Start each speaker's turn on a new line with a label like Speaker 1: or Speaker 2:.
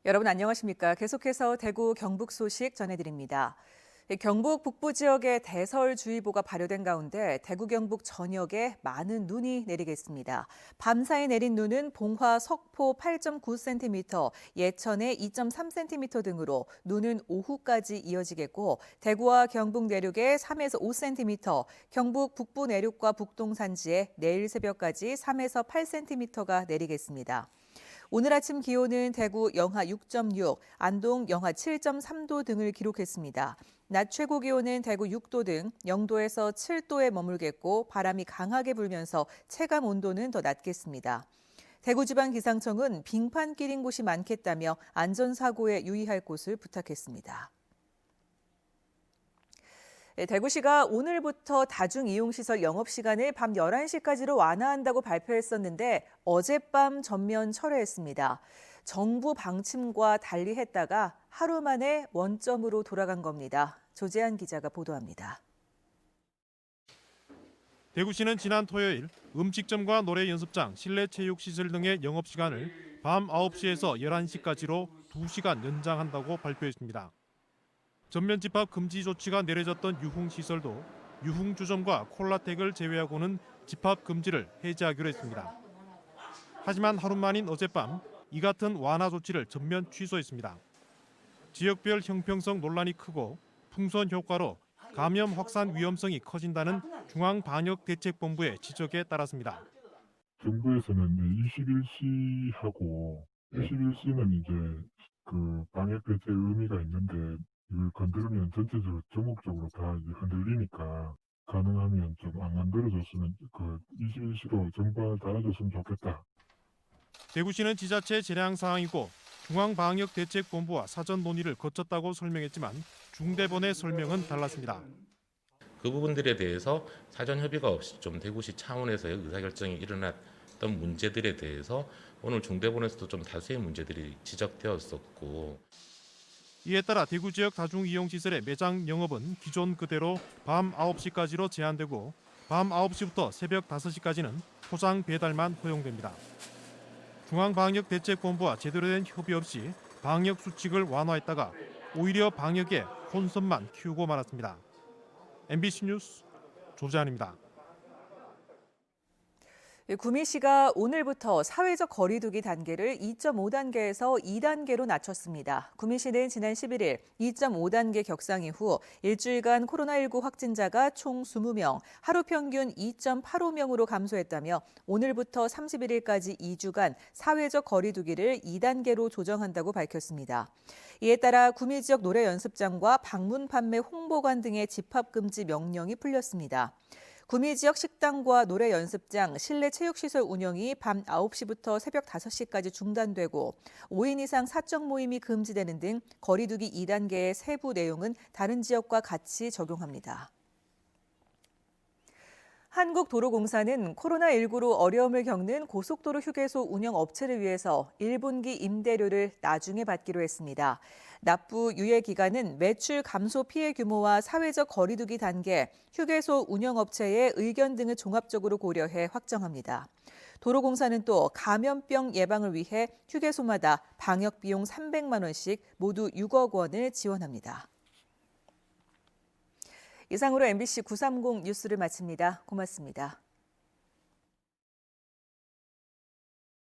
Speaker 1: 여러분 안녕하십니까? 계속해서 대구 경북 소식 전해드립니다. 경북 북부 지역에 대설주의보가 발효된 가운데 대구 경북 전역에 많은 눈이 내리겠습니다. 밤사이 내린 눈은 봉화 석포 8.9cm, 예천에 2.3cm 등으로 눈은 오후까지 이어지겠고 대구와 경북 내륙에 3에서 5cm, 경북 북부 내륙과 북동 산지에 내일 새벽까지 3에서 8cm가 내리겠습니다. 오늘 아침 기온은 대구 영하 6.6, 안동 영하 7.3도 등을 기록했습니다. 낮 최고 기온은 대구 6도 등 0도에서 7도에 머물겠고 바람이 강하게 불면서 체감 온도는 더 낮겠습니다. 대구지방기상청은 빙판 끼린 곳이 많겠다며 안전사고에 유의할 곳을 부탁했습니다. 대구시가 오늘부터 다중이용시설 영업시간을 밤 11시까지로 완화한다고 발표했었는데 어젯밤 전면 철회했습니다. 정부 방침과 달리 했다가 하루 만에 원점으로 돌아간 겁니다. 조재한 기자가 보도합니다.
Speaker 2: 대구시는 지난 토요일 음식점과 노래 연습장, 실내 체육시설 등의 영업시간을 밤 9시에서 11시까지로 2시간 연장한다고 발표했습니다. 전면 집합 금지 조치가 내려졌던 유흥시설도 유흥주점과 콜라텍을 제외하고는 집합 금지를 해제하기로 했습니다. 하지만 하루 만인 어젯밤 이 같은 완화 조치를 전면 취소했습니다. 지역별 형평성 논란이 크고 풍선 효과로 감염 확산 위험성이 커진다는 중앙방역대책본부의 지적에 따랐습니다.
Speaker 3: 정부에서는 21시하고 21시는 이제 그 방역 대책 의미가 있는데 이걸 건드리면 전체적으로 전국적으로 다 이제 흔들리니까 가능하면 좀 안 만들어줬으면 21시로 정부가 달아줬으면 좋겠다.
Speaker 2: 대구시는 지자체 재량 사항이고 중앙방역대책본부와 사전 논의를 거쳤다고 설명했지만 중대본의 설명은 달랐습니다.
Speaker 4: 그 부분들에 대해서 사전 협의가 없이 좀 대구시 차원에서의 의사결정이 일어났던 문제들에 대해서 오늘 중대본에서도 좀 다수의 문제들이 지적되었었고,
Speaker 2: 이에 따라 대구 지역 다중이용시설의 매장 영업은 기존 그대로 밤 9시까지로 제한되고 밤 9시부터 새벽 5시까지는 포장 배달만 허용됩니다. 중앙방역대책본부와 제대로 된 협의 없이 방역 수칙을 완화했다가 오히려 방역에 혼선만 키우고 말았습니다. MBC 뉴스 조재한입니다.
Speaker 1: 구미시가 오늘부터 사회적 거리두기 단계를 2.5단계에서 2단계로 낮췄습니다. 구미시는 지난 11일 2.5단계 격상 이후 일주일간 코로나19 확진자가 총 20명, 하루 평균 2.85명으로 감소했다며 오늘부터 31일까지 2주간 사회적 거리두기를 2단계로 조정한다고 밝혔습니다. 이에 따라 구미 지역 노래 연습장과 방문 판매 홍보관 등의 집합금지 명령이 풀렸습니다. 구미 지역 식당과 노래 연습장, 실내 체육시설 운영이 밤 9시부터 새벽 5시까지 중단되고 5인 이상 사적 모임이 금지되는 등 거리두기 2단계의 세부 내용은 다른 지역과 같이 적용합니다. 한국도로공사는 코로나19로 어려움을 겪는 고속도로 휴게소 운영업체를 위해서 1분기 임대료를 나중에 받기로 했습니다. 납부 유예 기간은 매출 감소 피해 규모와 사회적 거리두기 단계, 휴게소 운영업체의 의견 등을 종합적으로 고려해 확정합니다. 도로공사는 또 감염병 예방을 위해 휴게소마다 방역비용 300만 원씩 모두 6억 원을 지원합니다. 이상으로 MBC 930 뉴스를 마칩니다. 고맙습니다.